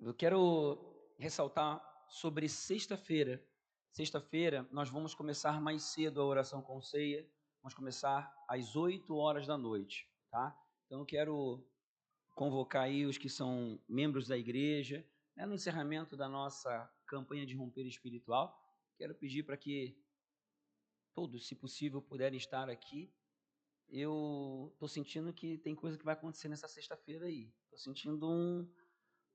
Eu quero ressaltar sobre sexta-feira. Sexta-feira nós vamos começar mais cedo a oração com ceia. Vamos começar às 8 horas da noite, tá? Então eu quero convocar aí os que são membros da igreja, né, no encerramento da nossa campanha de romper espiritual. Quero pedir para que todos, se possível, puderem estar aqui. Eu estou sentindo que tem coisa que vai acontecer nessa sexta-feira aí. Estou sentindo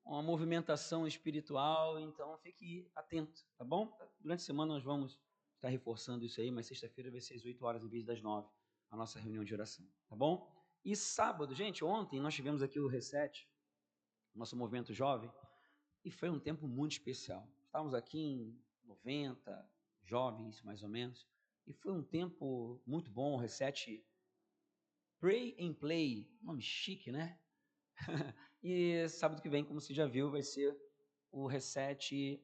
uma movimentação espiritual, então fique atento, tá bom? Durante a semana nós vamos estar reforçando isso aí, mas sexta-feira vai ser às 8 horas em vez das 9, a nossa reunião de oração, tá bom? E sábado, gente, ontem nós tivemos aqui o Reset, nosso movimento jovem, e foi um tempo muito especial. Estávamos aqui em 90 jovens, mais ou menos, e foi um tempo muito bom. O Reset Pray and Play, nome chique, né? E sábado que vem, como você já viu, vai ser o Reset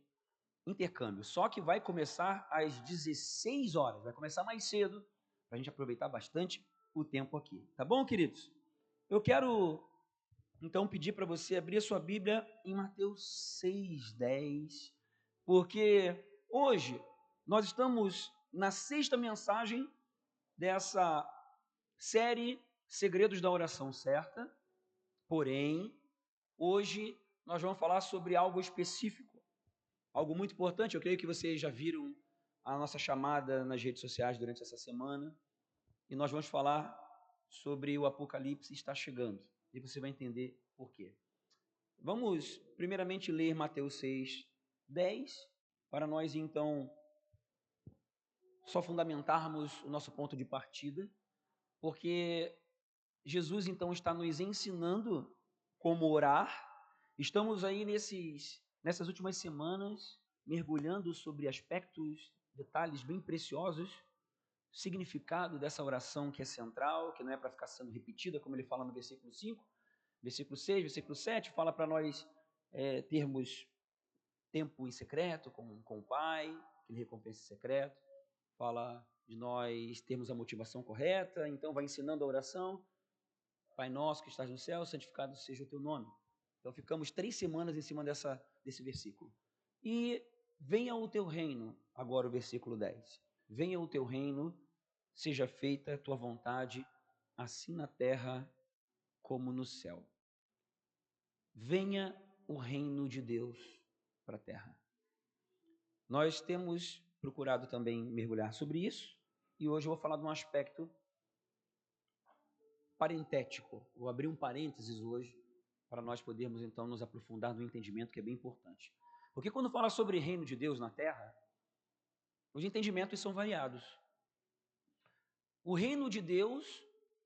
Intercâmbio. Só que vai começar às 16 horas, vai começar mais cedo, para a gente aproveitar bastante o tempo aqui. Tá bom, queridos? Eu quero, então, pedir para você abrir a sua Bíblia em Mateus 6:10, porque hoje nós estamos na sexta mensagem dessa série Segredos da Oração Certa, porém, hoje nós vamos falar sobre algo específico, algo muito importante. Eu creio que vocês já viram a nossa chamada nas redes sociais durante essa semana, e nós vamos falar sobre o Apocalipse está chegando, e você vai entender por quê. Vamos primeiramente ler Mateus 6:10, para nós então só fundamentarmos o nosso ponto de partida, porque Jesus então está nos ensinando como orar. Estamos aí nessas últimas semanas mergulhando sobre aspectos, detalhes bem preciosos, significado dessa oração que é central, que não é para ficar sendo repetida, como ele fala no versículo 5, versículo 6, versículo 7, fala para nós termos tempo em secreto com o Pai, que ele recompensa em secreto, fala de nós termos a motivação correta, então vai ensinando a oração. Pai nosso que estás no céu, santificado seja o teu nome. Então ficamos 3 semanas em cima desse versículo. E venha o teu reino, agora o versículo 10. Venha o teu reino, seja feita a tua vontade, assim na terra como no céu. Venha o reino de Deus para a terra. Nós temos procurado também mergulhar sobre isso, e hoje eu vou falar de um aspecto parentético. Vou abrir um parênteses hoje, para nós podermos então nos aprofundar no entendimento, que é bem importante. Porque quando fala sobre reino de Deus na terra, os entendimentos são variados. O reino de Deus,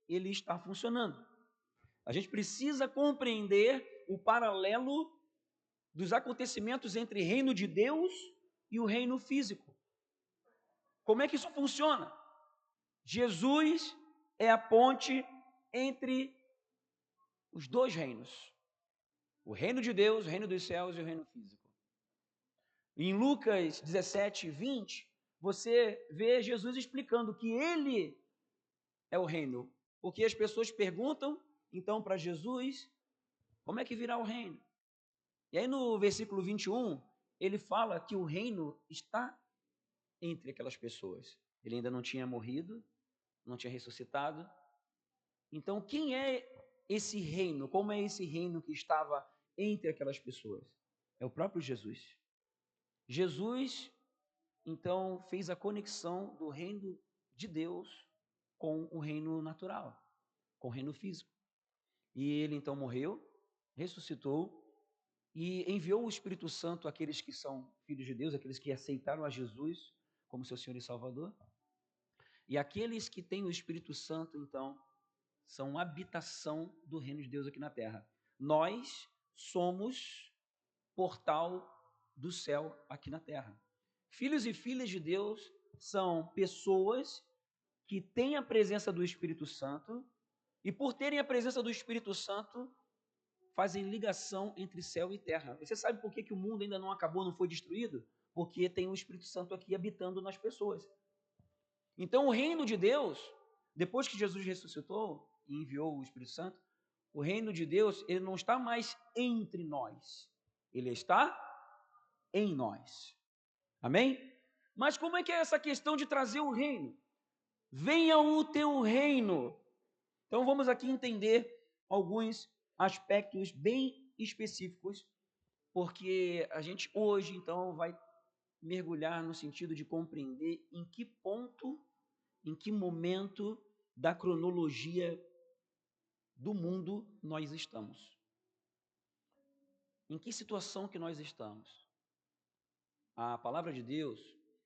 ele está funcionando. A gente precisa compreender o paralelo dos acontecimentos entre reino de Deus e o reino físico. Como é que isso funciona? Jesus é a ponte entre os dois reinos. O reino de Deus, o reino dos céus e o reino físico. Em Lucas 17:20, você vê Jesus explicando que ele é o reino. Porque as pessoas perguntam, então, para Jesus, como é que virá o reino? E aí no versículo 21, ele fala que o reino está entre aquelas pessoas. Ele ainda não tinha morrido, não tinha ressuscitado. Então, quem é esse reino? Como é esse reino que estava entre aquelas pessoas? É o próprio Jesus. Jesus, então, fez a conexão do reino de Deus com o reino natural, com o reino físico. E ele, então, morreu, ressuscitou e enviou o Espírito Santo àqueles que são filhos de Deus, aqueles que aceitaram a Jesus como seu Senhor e Salvador. E aqueles que têm o Espírito Santo, então, são habitação do reino de Deus aqui na terra. Nós somos portal do céu aqui na terra. Filhos e filhas de Deus são pessoas que têm a presença do Espírito Santo e, por terem a presença do Espírito Santo, fazem ligação entre céu e terra. Você sabe por que o mundo ainda não acabou, não foi destruído? Porque tem o Espírito Santo aqui habitando nas pessoas. Então, o reino de Deus, depois que Jesus ressuscitou e enviou o Espírito Santo, o reino de Deus, ele não está mais entre nós. Ele está em nós. Amém? Mas como é que é essa questão de trazer o reino? Venha o teu reino. Então vamos aqui entender alguns aspectos bem específicos, porque a gente hoje então vai mergulhar no sentido de compreender em que ponto, em que momento da cronologia do mundo nós estamos. Em que situação que nós estamos? A palavra de Deus,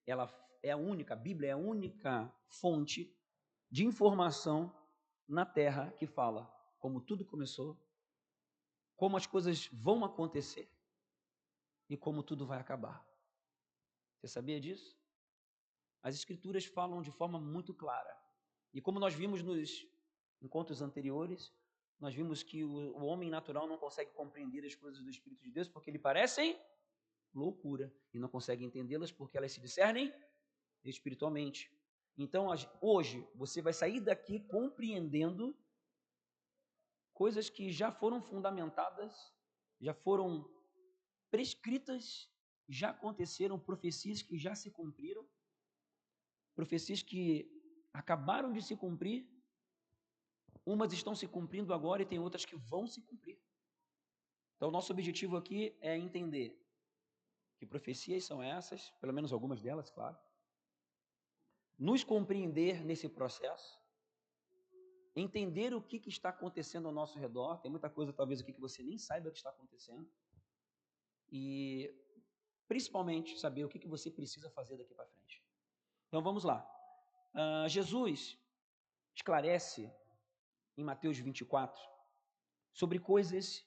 ela é a única, a Bíblia é a única fonte de informação na Terra que fala como tudo começou, como as coisas vão acontecer e como tudo vai acabar. Você sabia disso? As Escrituras falam de forma muito clara. E como nós vimos nos encontros anteriores, nós vimos que o homem natural não consegue compreender as coisas do Espírito de Deus porque lhe parecem loucura e não consegue entendê-las porque elas se discernem espiritualmente. Então, hoje, você vai sair daqui compreendendo coisas que já foram fundamentadas, já foram prescritas, já aconteceram, profecias que já se cumpriram, profecias que acabaram de se cumprir, umas estão se cumprindo agora e tem outras que vão se cumprir. Então, nosso objetivo aqui é entender que profecias são essas, pelo menos algumas delas, claro, nos compreender nesse processo, entender o que está acontecendo ao nosso redor. Tem muita coisa talvez aqui que você nem saiba que está acontecendo, e principalmente saber o que você precisa fazer daqui para frente. Então vamos lá. Jesus esclarece em Mateus 24 sobre coisas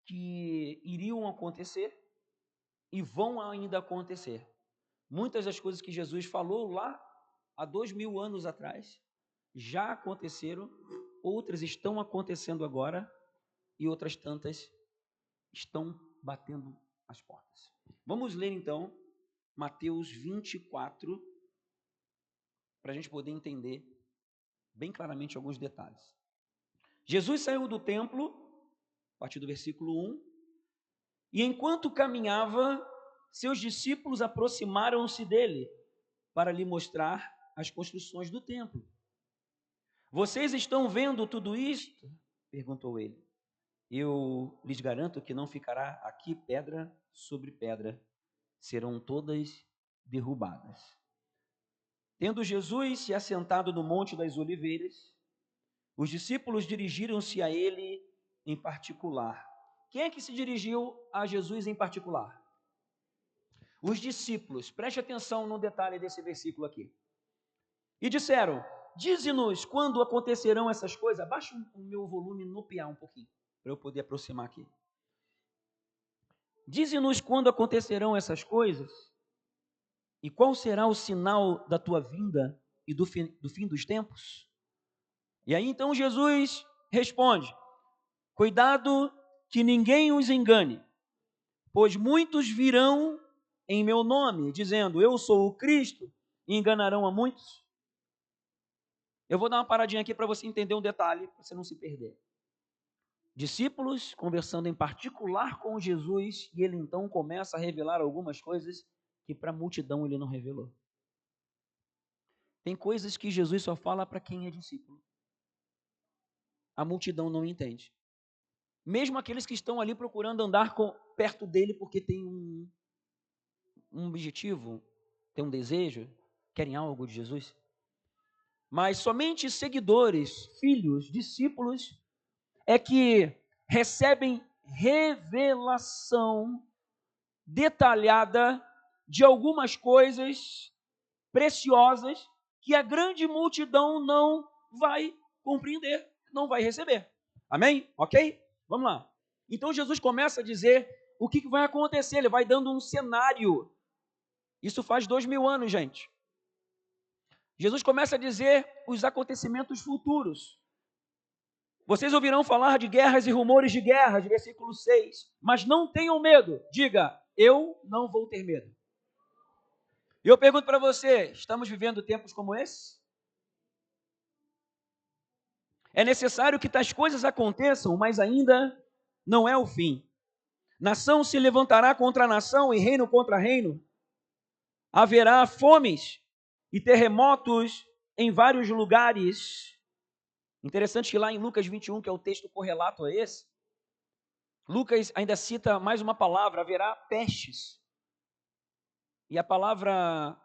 que iriam acontecer e vão ainda acontecer. Muitas das coisas que Jesus falou lá há 2000 anos atrás já aconteceram, outras estão acontecendo agora e outras tantas estão batendo as portas. Vamos ler então Mateus 24 para a gente poder entender bem claramente alguns detalhes. Jesus saiu do templo, a partir do versículo 1, e enquanto caminhava, seus discípulos aproximaram-se dele para lhe mostrar as construções do templo. Vocês estão vendo tudo isto? Perguntou ele. Eu lhes garanto que não ficará aqui pedra sobre pedra, serão todas derrubadas. Tendo Jesus se assentado no Monte das Oliveiras, os discípulos dirigiram-se a ele em particular. Quem é que se dirigiu a Jesus em particular? Os discípulos. Preste atenção no detalhe desse versículo aqui. E disseram: dize-nos quando acontecerão essas coisas. Abaixa o meu volume no PA um pouquinho, para eu poder aproximar aqui. Dize-nos quando acontecerão essas coisas e qual será o sinal da tua vinda e do fim dos tempos? E aí então Jesus responde: cuidado que ninguém os engane, pois muitos virão em meu nome, dizendo, eu sou o Cristo, e enganarão a muitos. Eu vou dar uma paradinha aqui para você entender um detalhe, para você não se perder. Discípulos conversando em particular com Jesus, e ele então começa a revelar algumas coisas que para a multidão ele não revelou. Tem coisas que Jesus só fala para quem é discípulo. A multidão não entende. Mesmo aqueles que estão ali procurando andar perto dele porque tem um objetivo, tem um desejo, querem algo de Jesus. Mas somente seguidores, filhos, discípulos, é que recebem revelação detalhada de algumas coisas preciosas que a grande multidão não vai compreender, não vai receber. Amém? Ok? Vamos lá. Então Jesus começa a dizer o que vai acontecer, ele vai dando um cenário. Isso faz 2000 anos, gente. Jesus começa a dizer os acontecimentos futuros. Vocês ouvirão falar de guerras e rumores de guerras, versículo 6. Mas não tenham medo. Diga, eu não vou ter medo. E eu pergunto para você, estamos vivendo tempos como esse? É necessário que tais coisas aconteçam, mas ainda não é o fim. Nação se levantará contra nação e reino contra reino. Haverá fomes e terremotos em vários lugares. Interessante que lá em Lucas 21, que é o texto correlato a esse, Lucas ainda cita mais uma palavra: haverá pestes. E a palavra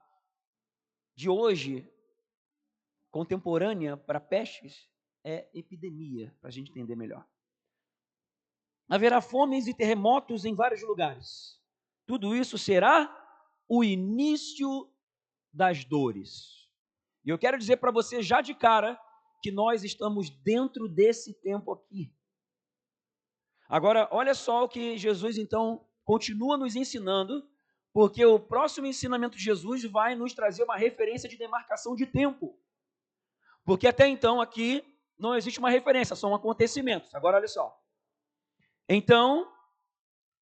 de hoje, contemporânea para pestes, é epidemia, para a gente entender melhor. Haverá fomes e terremotos em vários lugares. Tudo isso será o início das dores. E eu quero dizer para você já de cara que nós estamos dentro desse tempo aqui. Agora, olha só o que Jesus então continua nos ensinando, porque o próximo ensinamento de Jesus vai nos trazer uma referência de demarcação de tempo. Porque até então aqui não existe uma referência, são acontecimentos. Agora olha só. Então,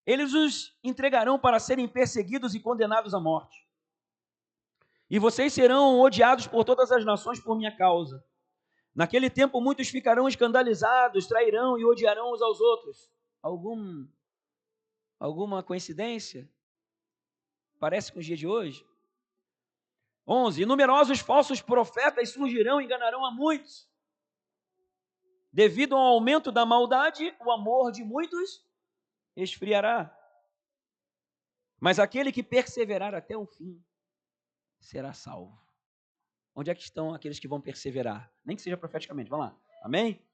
eles os entregarão para serem perseguidos e condenados à morte. E vocês serão odiados por todas as nações por minha causa. Naquele tempo muitos ficarão escandalizados, trairão e odiarão uns aos outros. Alguma coincidência? Parece com os dias de hoje. 11. E numerosos falsos profetas surgirão e enganarão a muitos. Devido ao aumento da maldade, o amor de muitos esfriará. Mas aquele que perseverar até o fim será salvo. Onde é que estão aqueles que vão perseverar? Nem que seja profeticamente. Vamos lá. Amém?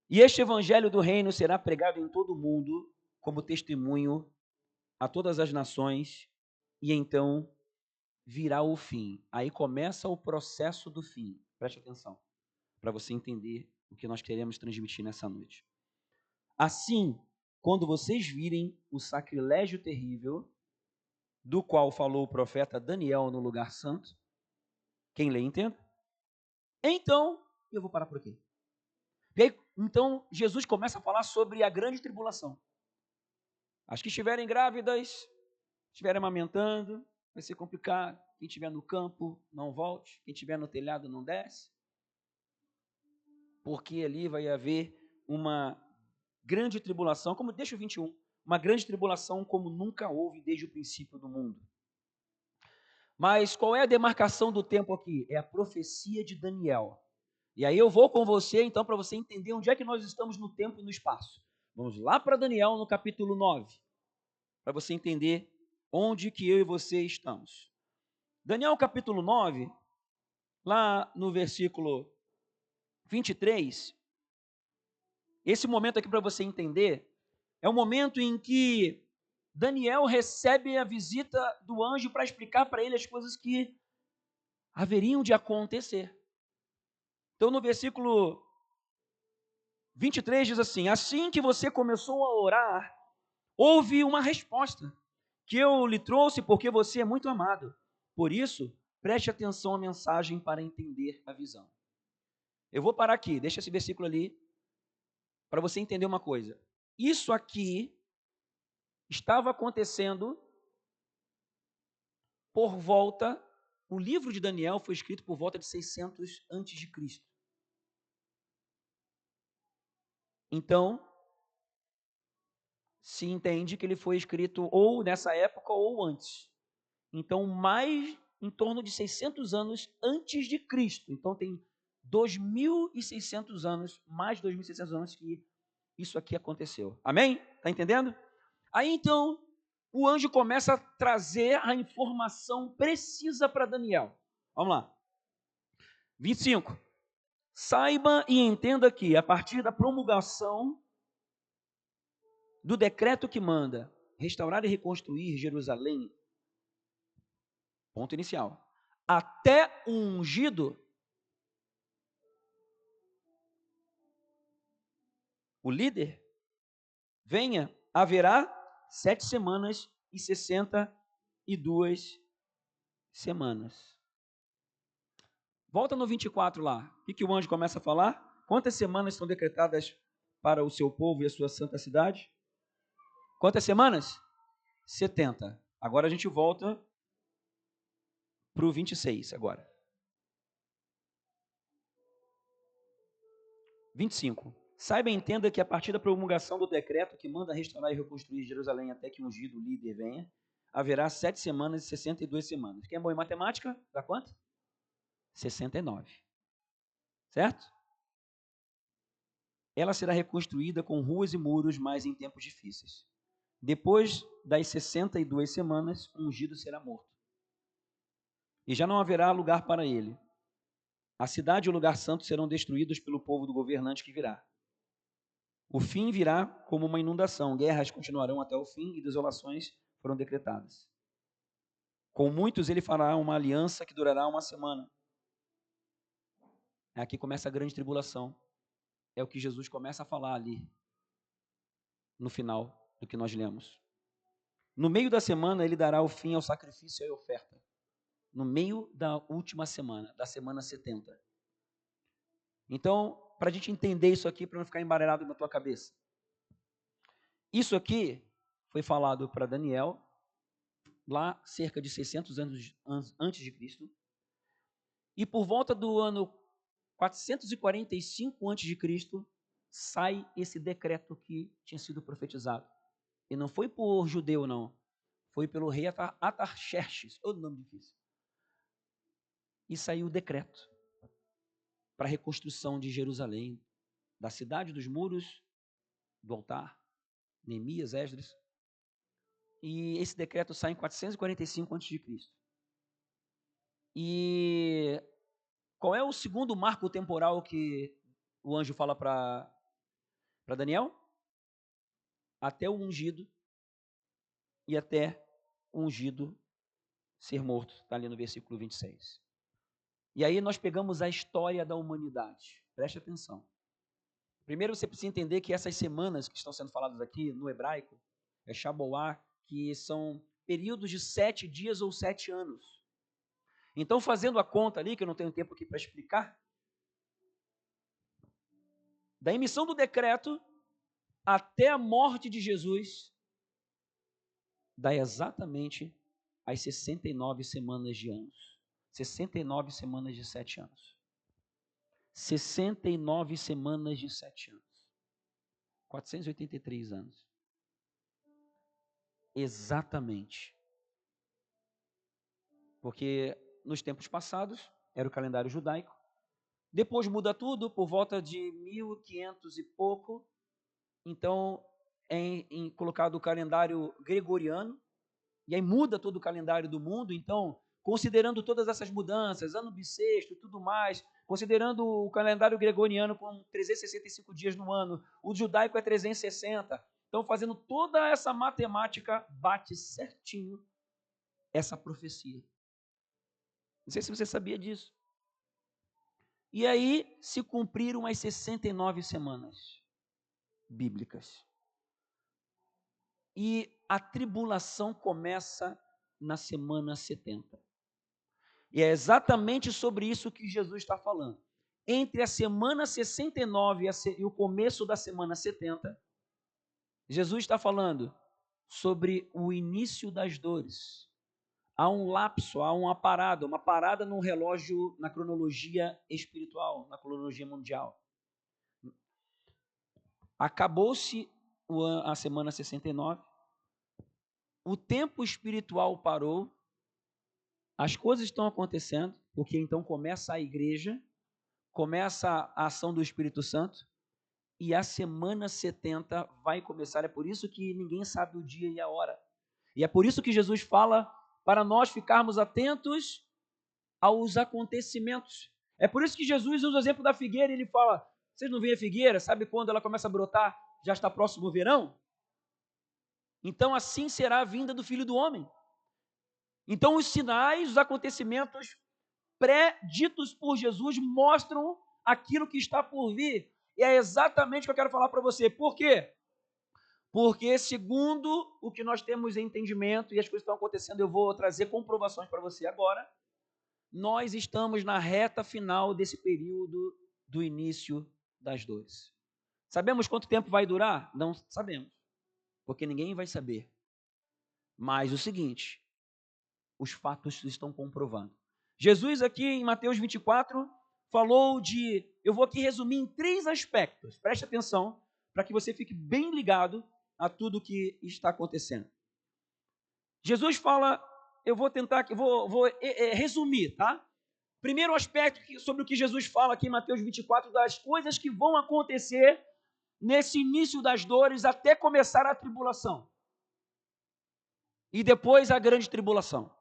E este evangelho do reino será pregado em todo o mundo como testemunho a todas as nações, e então virá o fim. Aí começa o processo do fim. Preste atenção, para você entender o que nós queremos transmitir nessa noite. Assim, quando vocês virem o sacrilégio terrível, do qual falou o profeta Daniel no lugar santo, quem lê entenda? Então, eu vou parar por aqui. E aí, então, Jesus começa a falar sobre a grande tribulação. As que estiverem grávidas, estiverem amamentando, vai ser complicado. Quem estiver no campo, não volte. Quem estiver no telhado, não desce. Porque ali vai haver uma grande tribulação, como deixa o 21, uma grande tribulação como nunca houve desde o princípio do mundo. Mas qual é a demarcação do tempo aqui? É a profecia de Daniel. E aí eu vou com você, então, para você entender onde é que nós estamos no tempo e no espaço. Vamos lá para Daniel, no capítulo 9, para você entender onde que eu e você estamos. Daniel, capítulo 9, lá no versículo 23, esse momento aqui para você entender, é o momento em que Daniel recebe a visita do anjo para explicar para ele as coisas que haveriam de acontecer. Então, no versículo 23 diz assim: assim que você começou a orar, houve uma resposta que eu lhe trouxe porque você é muito amado. Por isso, preste atenção à mensagem para entender a visão. Eu vou parar aqui, deixa esse versículo ali, para você entender uma coisa. Isso aqui estava acontecendo por volta, o livro de Daniel foi escrito por volta de 600 antes de Cristo. Então, se entende que ele foi escrito ou nessa época ou antes. Então, mais em torno de 600 anos antes de Cristo. Então, tem 2.600 anos, mais de 2.600 anos que isso aqui aconteceu. Amém? Está entendendo? Aí, então, o anjo começa a trazer a informação precisa para Daniel. Vamos lá. 25. Saiba e entenda que, a partir da promulgação do decreto que manda restaurar e reconstruir Jerusalém, ponto inicial, até o ungido, o líder, venha, haverá 7 semanas e 62 semanas. Volta no 24 lá. O que o anjo começa a falar? Quantas semanas estão decretadas para o seu povo e a sua santa cidade? Quantas semanas? 70. Agora a gente volta para o 26 agora. 25. Saiba e entenda que a partir da promulgação do decreto que manda restaurar e reconstruir Jerusalém até que o ungido líder venha, haverá 7 semanas e 62 semanas. Quem é bom em matemática, dá quanto? 69. Certo? Ela será reconstruída com ruas e muros, mas em tempos difíceis. Depois das 62 semanas, o ungido será morto. E já não haverá lugar para ele. A cidade e o lugar santo serão destruídos pelo povo do governante que virá. O fim virá como uma inundação, guerras continuarão até o fim e desolações foram decretadas. Com muitos ele fará uma aliança que durará uma semana. Aqui começa a grande tribulação. É o que Jesus começa a falar ali, no final do que nós lemos. No meio da semana ele dará o fim ao sacrifício e à oferta. No meio da última semana, da semana 70. Então, para a gente entender isso aqui, para não ficar embaralhado na tua cabeça. Isso aqui foi falado para Daniel, lá cerca de 600 anos antes de Cristo. E por volta do ano 445 antes de Cristo, sai esse decreto que tinha sido profetizado. E não foi por judeu, não. Foi pelo rei Atarxerxes, outro nome difícil. E saiu o decreto para a reconstrução de Jerusalém, da cidade, dos muros, do altar, Neemias, Esdras. E esse decreto sai em 445 a.C. E qual é o segundo marco temporal que o anjo fala para Daniel? Até o ungido e até o ungido ser morto. Está ali no versículo 26. E aí nós pegamos a história da humanidade. Preste atenção. Primeiro você precisa entender que essas semanas que estão sendo faladas aqui no hebraico, é Shaboá, que são períodos de 7 dias ou 7 anos. Então, fazendo a conta ali, que eu não tenho tempo aqui para explicar, da emissão do decreto até a morte de Jesus, dá exatamente as 69 semanas de anos. 69 semanas de 7 anos. 69 semanas de 7 anos. 483 anos. Exatamente. Porque nos tempos passados era o calendário judaico. Depois muda tudo por volta de 1500 e pouco. Então é colocado o calendário gregoriano. E aí muda todo o calendário do mundo. Então, considerando todas essas mudanças, ano bissexto e tudo mais, considerando o calendário gregoriano com 365 dias no ano, o judaico é 360. Então, fazendo toda essa matemática, bate certinho essa profecia. Não sei se você sabia disso. E aí se cumpriram as 69 semanas bíblicas. E a tribulação começa na semana 70. E é exatamente sobre isso que Jesus está falando. Entre a semana 69 e o começo da semana 70, Jesus está falando sobre o início das dores. Há um lapso, há uma parada no relógio, na cronologia espiritual, na cronologia mundial. Acabou-se a semana 69, o tempo espiritual parou, as coisas estão acontecendo, porque então começa a igreja, começa a ação do Espírito Santo, e a semana 70 vai começar. É por isso que ninguém sabe o dia e a hora. E é por isso que Jesus fala para nós ficarmos atentos aos acontecimentos. É por isso que Jesus usa o exemplo da figueira e ele fala, vocês não veem a figueira? Sabe quando ela começa a brotar? Já está próximo o verão? Então assim será a vinda do Filho do Homem. Então os sinais, os acontecimentos pré-ditos por Jesus mostram aquilo que está por vir. E é exatamente o que eu quero falar para você. Por quê? Porque segundo o que nós temos em entendimento e as coisas estão acontecendo, eu vou trazer comprovações para você agora. Nós estamos na reta final desse período do início das dores. Sabemos quanto tempo vai durar? Não sabemos, porque ninguém vai saber. Mas o seguinte, os fatos estão comprovando. Jesus aqui em Mateus 24 falou eu vou aqui resumir em 3 aspectos. Preste atenção para que você fique bem ligado a tudo que está acontecendo. Jesus fala, eu vou tentar, vou resumir, tá? Primeiro aspecto sobre o que Jesus fala aqui em Mateus 24, das coisas que vão acontecer nesse início das dores até começar a tribulação. E depois a grande tribulação.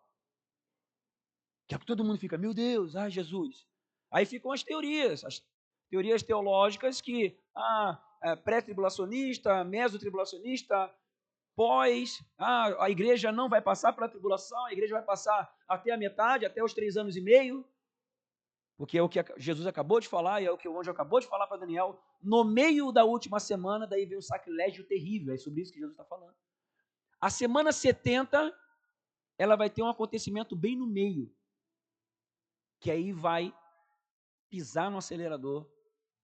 Que é que todo mundo fica, meu Deus, Jesus. Aí ficam as teorias teológicas que, pré-tribulacionista, mesotribulacionista, a igreja não vai passar pela tribulação, a igreja vai passar até a metade, até os 3 anos e meio, porque é o que Jesus acabou de falar, e é o que o anjo acabou de falar para Daniel, no meio da última semana, daí vem um sacrilégio terrível, é sobre isso que Jesus está falando. A semana 70, ela vai ter um acontecimento bem no meio, que aí vai pisar no acelerador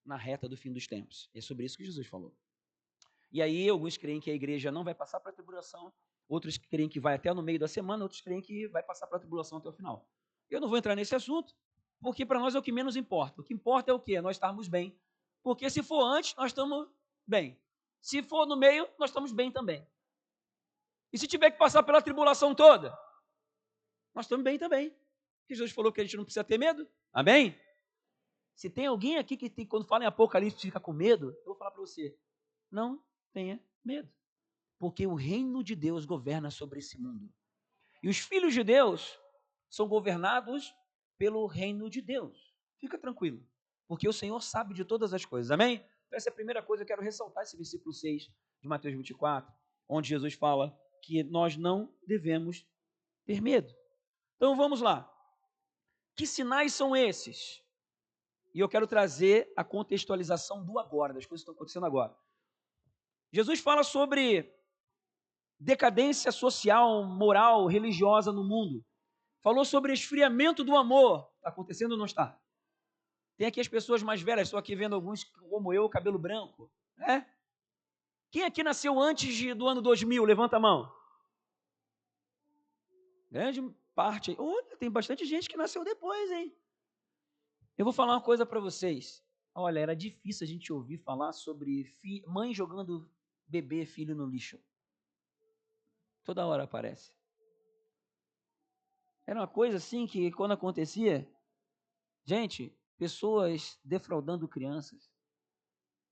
na reta do fim dos tempos. É sobre isso que Jesus falou. E aí alguns creem que a igreja não vai passar para a tribulação, outros creem que vai até no meio da semana, outros creem que vai passar para a tribulação até o final. Eu não vou entrar nesse assunto, porque para nós é o que menos importa. O que importa é o quê? Nós estarmos bem. Porque se for antes, nós estamos bem. Se for no meio, nós estamos bem também. E se tiver que passar pela tribulação toda, nós estamos bem também. Porque Jesus falou que a gente não precisa ter medo. Amém? Se tem alguém aqui que quando fala em Apocalipse fica com medo, eu vou falar para você, não tenha medo. Porque o reino de Deus governa sobre esse mundo. E os filhos de Deus são governados pelo reino de Deus. Fica tranquilo, porque o Senhor sabe de todas as coisas, amém? Então essa é a primeira coisa, eu quero ressaltar esse versículo 6 de Mateus 24, onde Jesus fala que nós não devemos ter medo. Então vamos lá. Que sinais são esses? E eu quero trazer a contextualização do agora, das coisas que estão acontecendo agora. Jesus fala sobre decadência social, moral, religiosa no mundo. Falou sobre esfriamento do amor. Está acontecendo ou não está? Tem aqui as pessoas mais velhas, estou aqui vendo alguns como eu, cabelo branco. Né? Quem aqui nasceu antes do ano 2000? Levanta a mão. Grande parte. Olha, tem bastante gente que nasceu depois, hein? Eu vou falar uma coisa para vocês. Olha, era difícil a gente ouvir falar sobre mãe jogando bebê, filho no lixo. Toda hora aparece. Era uma coisa assim que quando acontecia, gente, pessoas defraudando crianças,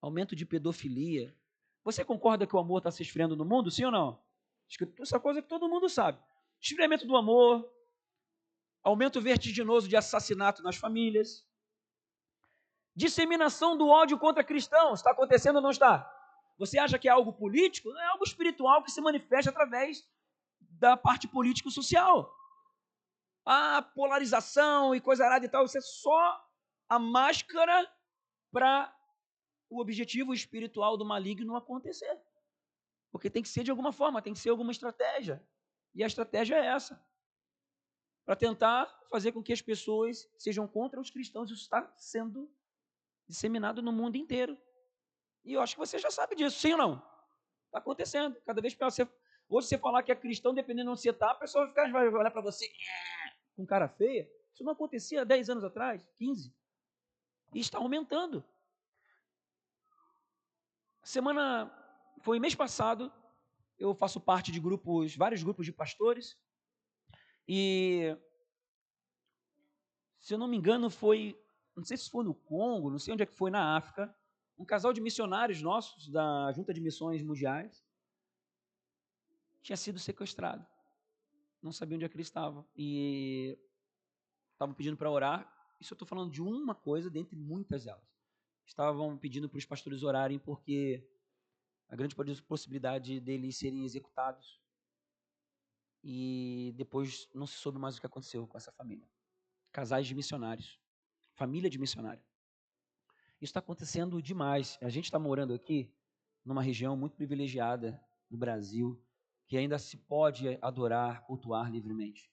aumento de pedofilia. Você concorda que o amor está se esfriando no mundo, sim ou não? Essa coisa que todo mundo sabe. Esfriamento do amor, aumento vertiginoso de assassinato nas famílias, disseminação do ódio contra cristãos. Está acontecendo ou não está? Você acha que é algo político? Não, é algo espiritual que se manifesta através da parte político-social. A polarização e coisa arada e tal, isso é só a máscara para o objetivo espiritual do maligno acontecer. Porque tem que ser de alguma forma, tem que ser alguma estratégia. E a estratégia é essa. Para tentar fazer com que as pessoas sejam contra os cristãos. Isso está sendo disseminado no mundo inteiro. E eu acho que você já sabe disso, sim ou não? Está acontecendo. Cada vez pior. Hoje você falar que é cristão, dependendo de onde você está, a pessoa vai olhar para você com cara feia. Isso não acontecia há 10 anos atrás, 15. E está aumentando. Semana, foi mês passado, eu faço parte de vários grupos de pastores, e, se eu não me engano, não sei se foi no Congo, não sei onde é que foi, na África, um casal de missionários nossos, da Junta de Missões Mundiais, tinha sido sequestrado. Não sabia onde é que ele estava. E estavam pedindo para orar. Isso eu estou falando de uma coisa dentre muitas delas. Estavam pedindo para os pastores orarem porque a grande possibilidade deles serem executados. E depois não se soube mais o que aconteceu com essa família. Casais de missionários. Família de missionário. Isso está acontecendo demais. A gente está morando aqui numa região muito privilegiada no Brasil, que ainda se pode adorar, cultuar livremente.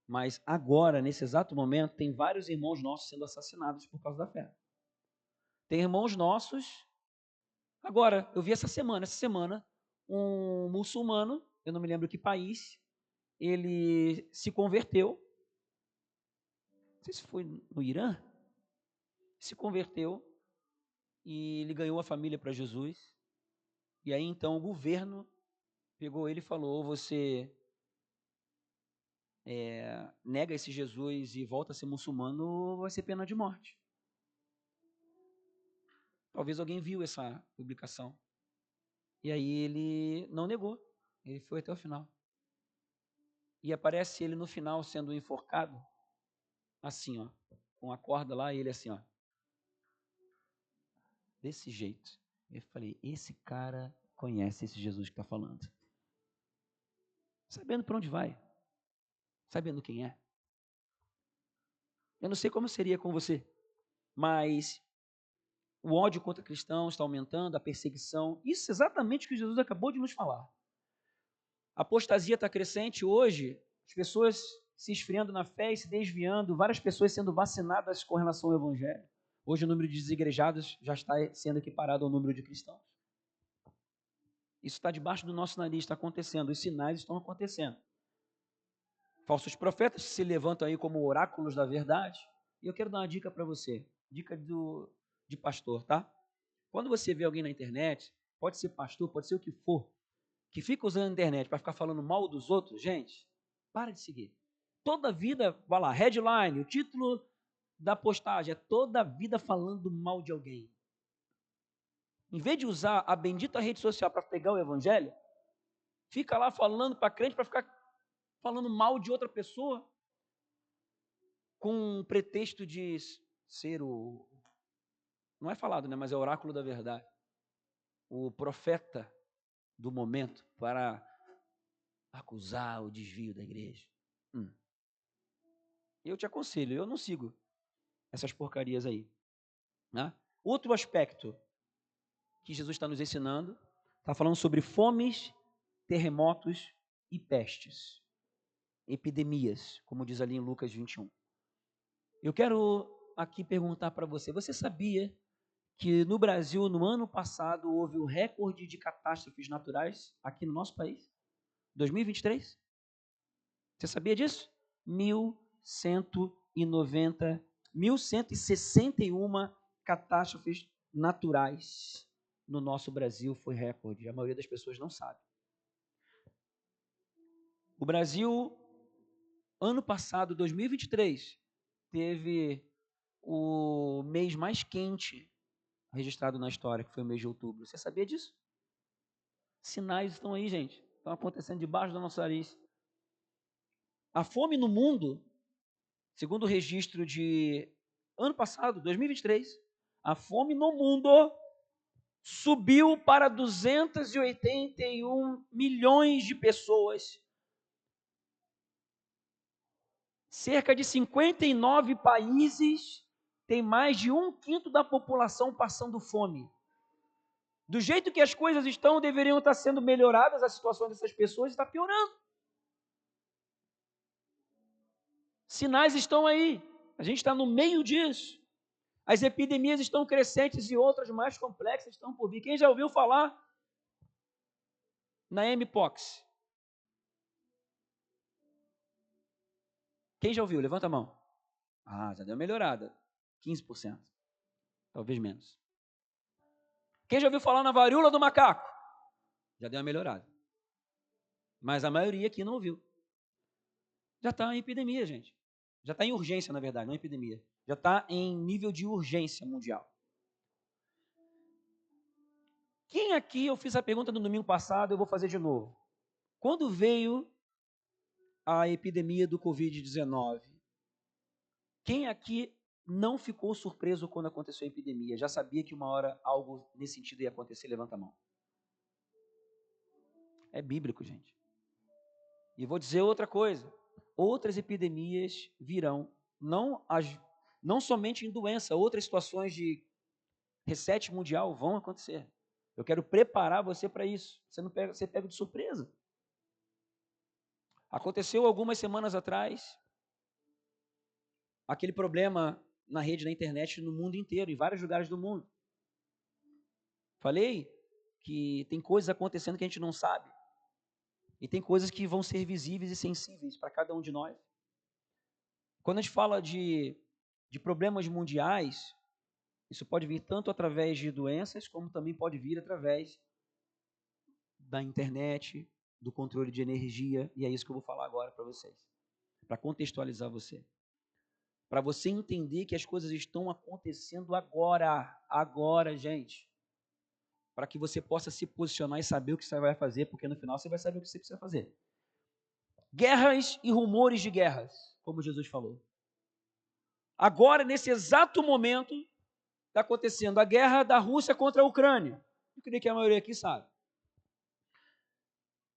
Mas agora, nesse exato momento, tem vários irmãos nossos sendo assassinados por causa da fé. Tem irmãos nossos. Agora, eu vi essa semana, um muçulmano, eu não me lembro que país, ele se converteu. Não sei se foi no Irã. se converteu e ele ganhou a família para Jesus. E aí então o governo pegou ele e falou: ou você nega esse Jesus e volta a ser muçulmano, ou vai ser pena de morte. Talvez alguém viu essa publicação. E aí ele não negou, ele foi até o final. E aparece ele no final sendo enforcado, assim, ó, com a corda lá, e ele assim, ó, desse jeito. Eu falei, esse cara conhece esse Jesus que está falando. Sabendo para onde vai, sabendo quem é. Eu não sei como seria com você, mas o ódio contra cristãos está aumentando, a perseguição. Isso é exatamente o que Jesus acabou de nos falar. A apostasia está crescente hoje, as pessoas se esfriando na fé e se desviando, várias pessoas sendo vacinadas com relação ao Evangelho. Hoje o número de desigrejados já está sendo equiparado ao número de cristãos. Isso está debaixo do nosso nariz, está acontecendo, os sinais estão acontecendo. Falsos profetas se levantam aí como oráculos da verdade. E eu quero dar uma dica para você, dica de pastor, tá? Quando você vê alguém na internet, pode ser pastor, pode ser o que for, que fica usando a internet para ficar falando mal dos outros, gente, para de seguir. Toda vida, vai lá, headline, o título da postagem é toda a vida falando mal de alguém. Em vez de usar a bendita rede social para pregar o evangelho, fica lá falando para crente, para ficar falando mal de outra pessoa, com um pretexto de ser o... Não é falado, né, mas é o oráculo da verdade. O profeta do momento para acusar o desvio da igreja. Eu te aconselho, eu não sigo essas porcarias aí. Né? Outro aspecto que Jesus está nos ensinando, está falando sobre fomes, terremotos e pestes. Epidemias, como diz ali em Lucas 21. Eu quero aqui perguntar para você, você sabia que no Brasil, no ano passado, houve o recorde de catástrofes naturais aqui no nosso país? 2023? Você sabia disso? 1.161 catástrofes naturais no nosso Brasil foi recorde. A maioria das pessoas não sabe. O Brasil, ano passado, 2023, teve o mês mais quente registrado na história, que foi o mês de outubro. Você sabia disso? Sinais estão aí, gente. Estão acontecendo debaixo do nosso nariz. A fome no mundo, segundo o registro de ano passado, 2023, a fome no mundo subiu para 281 milhões de pessoas. Cerca de 59 países têm mais de 1/5 da população passando fome. Do jeito que as coisas estão, deveriam estar sendo melhoradas, a situação dessas pessoas está piorando. Sinais estão aí, a gente está no meio disso. As epidemias estão crescentes e outras mais complexas estão por vir. Quem já ouviu falar na Mpox? Quem já ouviu? Levanta a mão. Ah, já deu uma melhorada. 15%. Talvez menos. Quem já ouviu falar na varíola do macaco? Já deu uma melhorada. Mas a maioria aqui não ouviu. Já está em epidemia, gente. Já está em urgência, na verdade, não epidemia. Já está em nível de urgência mundial. Quem aqui, eu fiz a pergunta no domingo passado, eu vou fazer de novo. Quando veio a epidemia do Covid-19, quem aqui não ficou surpreso quando aconteceu a epidemia? Já sabia que uma hora algo nesse sentido ia acontecer? Levanta a mão. É bíblico, gente. E vou dizer outra coisa. Outras epidemias virão, não somente em doença, outras situações de reset mundial vão acontecer. Eu quero preparar você para isso. Você pega de surpresa. Aconteceu algumas semanas atrás aquele problema na rede, na internet, no mundo inteiro, em vários lugares do mundo. Falei que tem coisas acontecendo que a gente não sabe. E tem coisas que vão ser visíveis e sensíveis para cada um de nós. Quando a gente fala de problemas mundiais, Isso pode vir tanto através de doenças, como também pode vir através da internet, do controle de energia, e é isso que eu vou falar agora para vocês, para contextualizar você. Para você entender que as coisas estão acontecendo agora, gente. Para que você possa se posicionar e saber o que você vai fazer, porque no final você vai saber o que você precisa fazer. Guerras e rumores de guerras, como Jesus falou. Agora, nesse exato momento, está acontecendo a guerra da Rússia contra a Ucrânia. Eu creio que a maioria aqui sabe.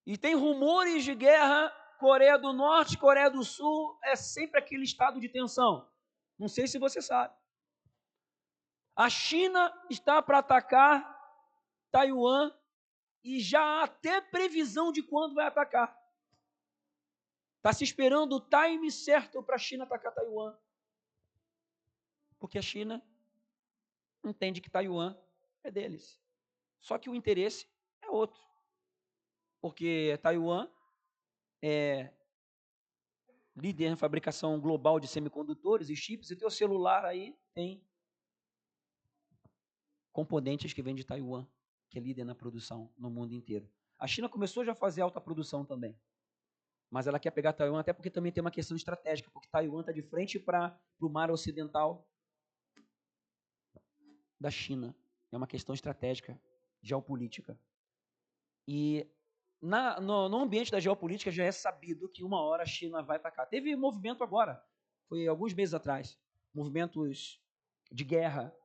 E tem rumores de guerra, Coreia do Norte, Coreia do Sul, é sempre aquele estado de tensão. Não sei se você sabe. A China está para atacar Taiwan e já há até previsão de quando vai atacar. Está se esperando o time certo para a China atacar Taiwan. Porque a China entende que Taiwan é deles. Só que o interesse é outro. Porque Taiwan é líder na fabricação global de semicondutores e chips, e teu celular aí tem componentes que vêm de Taiwan, que é líder na produção no mundo inteiro. A China começou já a fazer alta produção também, mas ela quer pegar Taiwan até porque também tem uma questão estratégica, porque Taiwan está de frente para o mar ocidental da China. É uma questão estratégica, geopolítica. E no ambiente da geopolítica já é sabido que uma hora a China vai atacar. Teve movimento agora, foi alguns meses atrás, movimentos de guerra,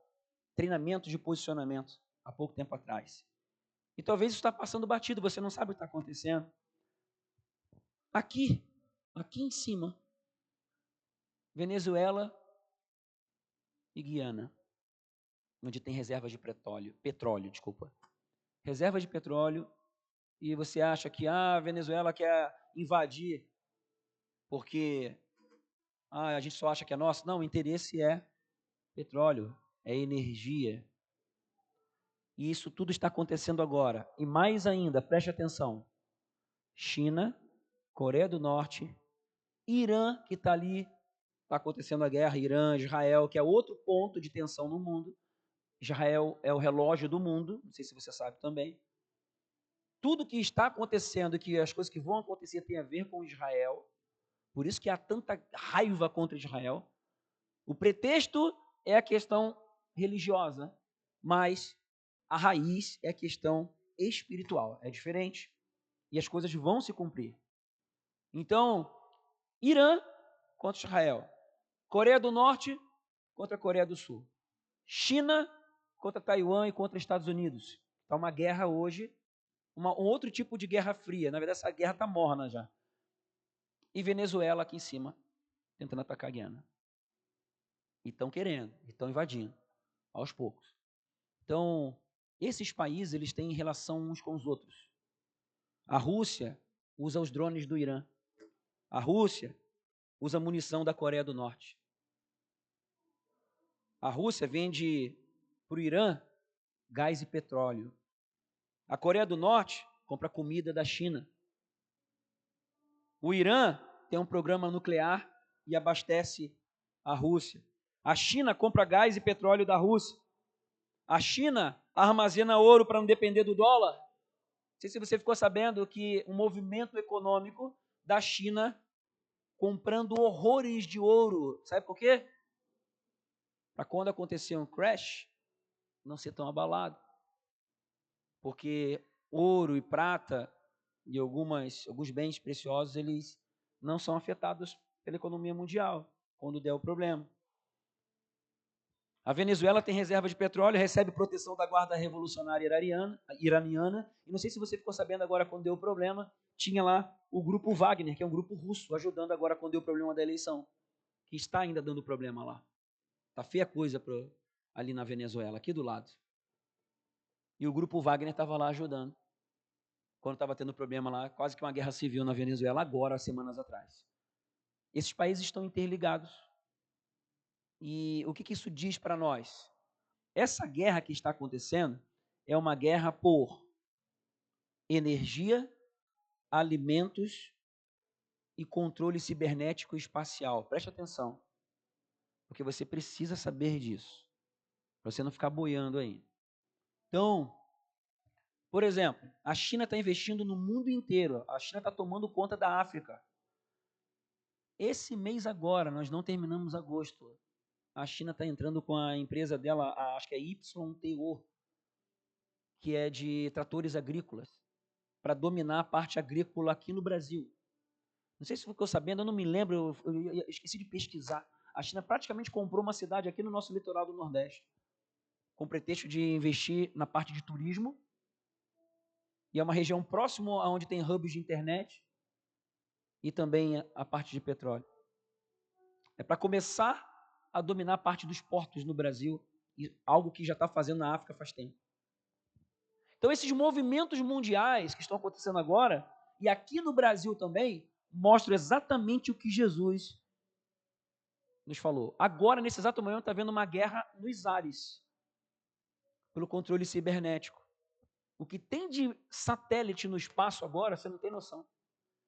treinamento de posicionamento, há pouco tempo atrás. E talvez isso está passando batido, você não sabe o que está acontecendo. Aqui em cima, Venezuela e Guiana, onde tem reservas de petróleo. Reservas de petróleo, e você acha que a Venezuela quer invadir porque a gente só acha que é nosso. Não, o interesse é petróleo, é energia. E isso tudo está acontecendo agora. E mais ainda, preste atenção, China, Coreia do Norte, Irã, que está ali, está acontecendo a guerra, Irã, Israel, que é outro ponto de tensão no mundo. Israel é o relógio do mundo, não sei se você sabe também. Tudo que está acontecendo, que as coisas que vão acontecer tem a ver com Israel, por isso que há tanta raiva contra Israel. O pretexto é a questão religiosa, mas a raiz é a questão espiritual, é diferente. E as coisas vão se cumprir. Então, Irã contra Israel, Coreia do Norte contra a Coreia do Sul, China contra Taiwan e contra Estados Unidos. Está uma guerra hoje, um outro tipo de guerra fria. Na verdade, essa guerra está morna já. E Venezuela aqui em cima, tentando atacar a Guiana. E estão querendo, estão invadindo, aos poucos. Então, esses países, eles têm relação uns com os outros. A Rússia usa os drones do Irã. A Rússia usa munição da Coreia do Norte. A Rússia vende para o Irã gás e petróleo. A Coreia do Norte compra comida da China. O Irã tem um programa nuclear e abastece a Rússia. A China compra gás e petróleo da Rússia. A China armazena ouro para não depender do dólar. Não sei se você ficou sabendo que um movimento econômico da China comprando horrores de ouro. Sabe por quê? Para quando acontecer um crash, não ser tão abalado. Porque ouro e prata e alguns bens preciosos, eles não são afetados pela economia mundial, quando der o problema. A Venezuela tem reserva de petróleo, recebe proteção da Guarda Revolucionária Iraniana, e não sei se você ficou sabendo agora, quando deu o problema, tinha lá o grupo Wagner, que é um grupo russo, ajudando agora quando deu o problema da eleição, que está ainda dando problema lá. Está feia a coisa ali na Venezuela, aqui do lado. E o grupo Wagner estava lá ajudando, quando estava tendo problema lá, quase que uma guerra civil na Venezuela, agora, semanas atrás. Esses países estão interligados. E o que isso diz para nós? Essa guerra que está acontecendo é uma guerra por energia, alimentos e controle cibernético e espacial. Preste atenção, porque você precisa saber disso. Para você não ficar boiando aí. Então, por exemplo, a China está investindo no mundo inteiro. A China está tomando conta da África. Esse mês agora, nós não terminamos agosto. A China está entrando com a empresa dela, acho que é YTO, que é de tratores agrícolas, para dominar a parte agrícola aqui no Brasil. Não sei se ficou sabendo, eu não me lembro, eu esqueci de pesquisar. A China praticamente comprou uma cidade aqui no nosso litoral do Nordeste, com pretexto de investir na parte de turismo, e é uma região próxima a onde tem hubs de internet e também a parte de petróleo. É para começar a dominar a parte dos portos no Brasil, algo que já está fazendo na África faz tempo. Então, esses movimentos mundiais que estão acontecendo agora, e aqui no Brasil também, mostram exatamente o que Jesus nos falou. Agora, nesse exato momento, está havendo uma guerra nos ares, pelo controle cibernético. O que tem de satélite no espaço agora, você não tem noção.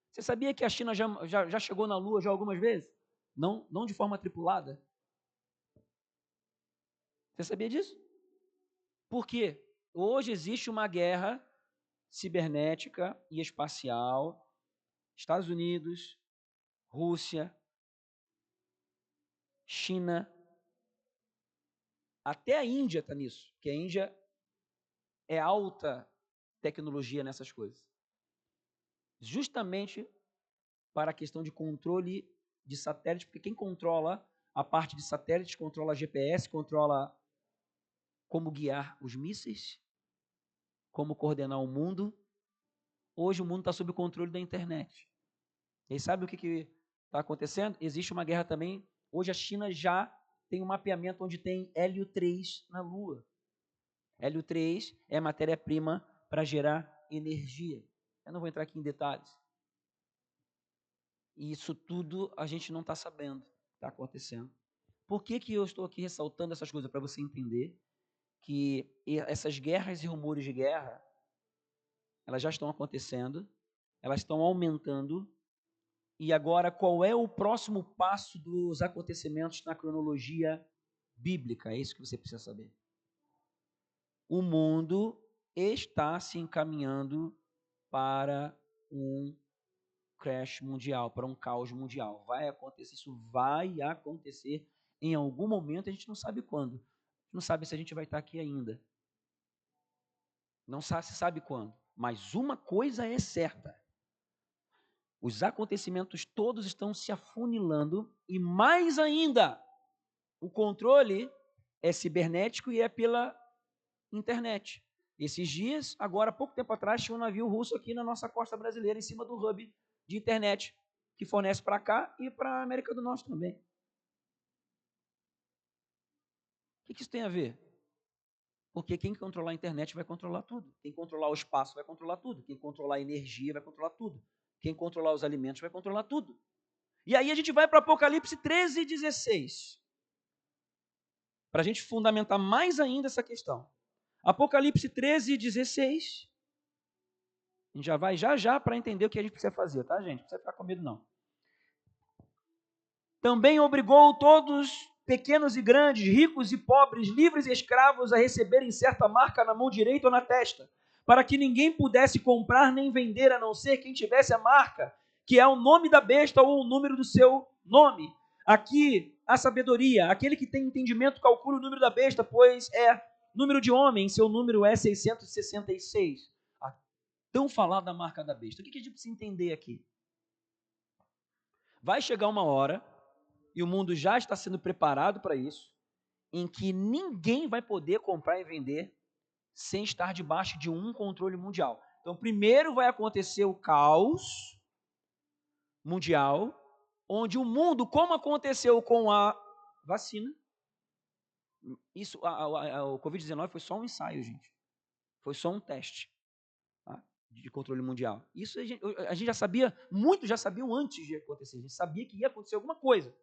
Você sabia que a China já chegou na Lua já algumas vezes? Não de forma tripulada. Você sabia disso? Por quê? Hoje existe uma guerra cibernética e espacial. Estados Unidos, Rússia, China, até a Índia está nisso, porque a Índia é alta tecnologia nessas coisas. Justamente para a questão de controle de satélite, porque quem controla a parte de satélites, controla GPS, controla como guiar os mísseis, como coordenar o mundo. Hoje o mundo está sob o controle da internet. E aí, sabe o que está acontecendo? Existe uma guerra também. Hoje a China já tem um mapeamento onde tem hélio 3 na Lua. Hélio 3 é matéria-prima para gerar energia. Eu não vou entrar aqui em detalhes. E isso tudo a gente não está sabendo, está acontecendo. Por que eu estou aqui ressaltando essas coisas? Para você entender que essas guerras e rumores de guerra, elas já estão acontecendo, elas estão aumentando. E agora, qual é o próximo passo dos acontecimentos na cronologia bíblica? É isso que você precisa saber. O mundo está se encaminhando para um crash mundial, para um caos mundial. Vai acontecer, isso vai acontecer em algum momento, a gente não sabe quando. A gente não sabe se a gente vai estar aqui ainda. Não se sabe quando. Mas uma coisa é certa. Os acontecimentos todos estão se afunilando e mais ainda, o controle é cibernético e é pela internet. Esses dias, agora há pouco tempo atrás, tinha um navio russo aqui na nossa costa brasileira, em cima do hub de internet, que fornece para cá e para a América do Norte também. O que isso tem a ver? Porque quem controlar a internet vai controlar tudo. Quem controlar o espaço vai controlar tudo. Quem controlar a energia vai controlar tudo. Quem controlar os alimentos vai controlar tudo. E aí a gente vai para Apocalipse 13 e 16. Para a gente fundamentar mais ainda essa questão. Apocalipse 13 e 16. A gente já vai já para entender o que a gente precisa fazer, tá, gente? Não precisa ficar com medo, não. Também obrigou todos, pequenos e grandes, ricos e pobres, livres e escravos, a receberem certa marca na mão direita ou na testa, para que ninguém pudesse comprar nem vender, a não ser quem tivesse a marca, que é o nome da besta ou o número do seu nome. Aqui, a sabedoria, aquele que tem entendimento calcula o número da besta, pois é número de homem, seu número é 666. A tão falada marca da besta. O que a gente precisa entender aqui? Vai chegar uma hora, e o mundo já está sendo preparado para isso, em que ninguém vai poder comprar e vender sem estar debaixo de um controle mundial. Então, primeiro vai acontecer o caos mundial, onde o mundo, como aconteceu com a vacina, isso, o Covid-19 foi só um ensaio, gente. Foi só um teste, tá, de controle mundial. Isso a gente já sabia, muitos já sabiam antes de acontecer. A gente sabia que ia acontecer alguma coisa,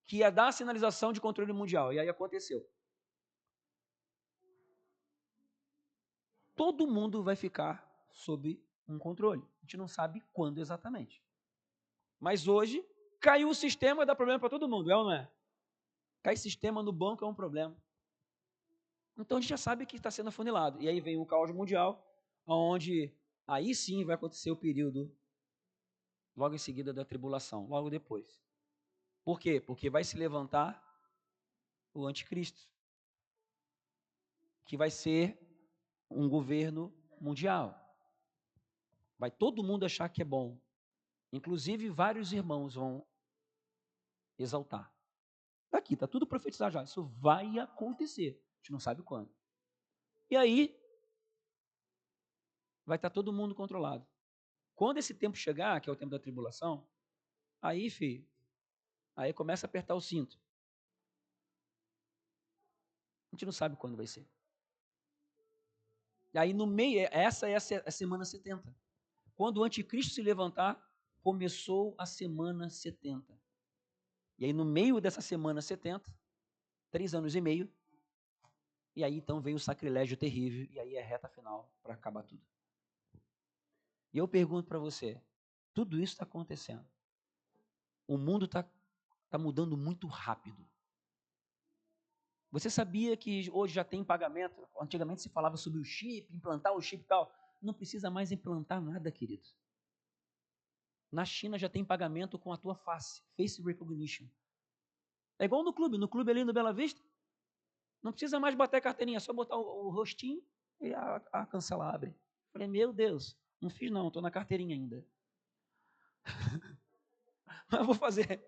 que ia dar a sinalização de controle mundial. E aí aconteceu. Todo mundo vai ficar sob um controle. A gente não sabe quando exatamente. Mas hoje, caiu o sistema, dá problema para todo mundo, é ou não é? Cai sistema no banco é um problema. Então a gente já sabe que está sendo afunilado. E aí vem o caos mundial, onde aí sim vai acontecer o período logo em seguida da tribulação, logo depois. Por quê? Porque vai se levantar o anticristo, que vai ser um governo mundial. Vai todo mundo achar que é bom. Inclusive, vários irmãos vão exaltar. Aqui, está tudo profetizado já. Isso vai acontecer. A gente não sabe quando. E aí, vai estar todo mundo controlado. Quando esse tempo chegar, que é o tempo da tribulação, aí, filho, aí começa a apertar o cinto. A gente não sabe quando vai ser. E aí, no meio, essa é a semana 70. Quando o anticristo se levantar, começou a semana 70. E aí, no meio dessa semana 70, 3 anos e meio, e aí então veio o sacrilégio terrível, e aí é reta final para acabar tudo. E eu pergunto para você, tudo isso está acontecendo. O mundo está mudando muito rápido. Você sabia que hoje já tem pagamento? Antigamente se falava sobre o chip, implantar o chip e tal. Não precisa mais implantar nada, querido. Na China já tem pagamento com a tua face, face recognition. É igual no clube ali no Bela Vista. Não precisa mais bater a carteirinha, é só botar o rostinho e a cancela abre. Falei, meu Deus, não fiz não, estou na carteirinha ainda. Mas vou fazer.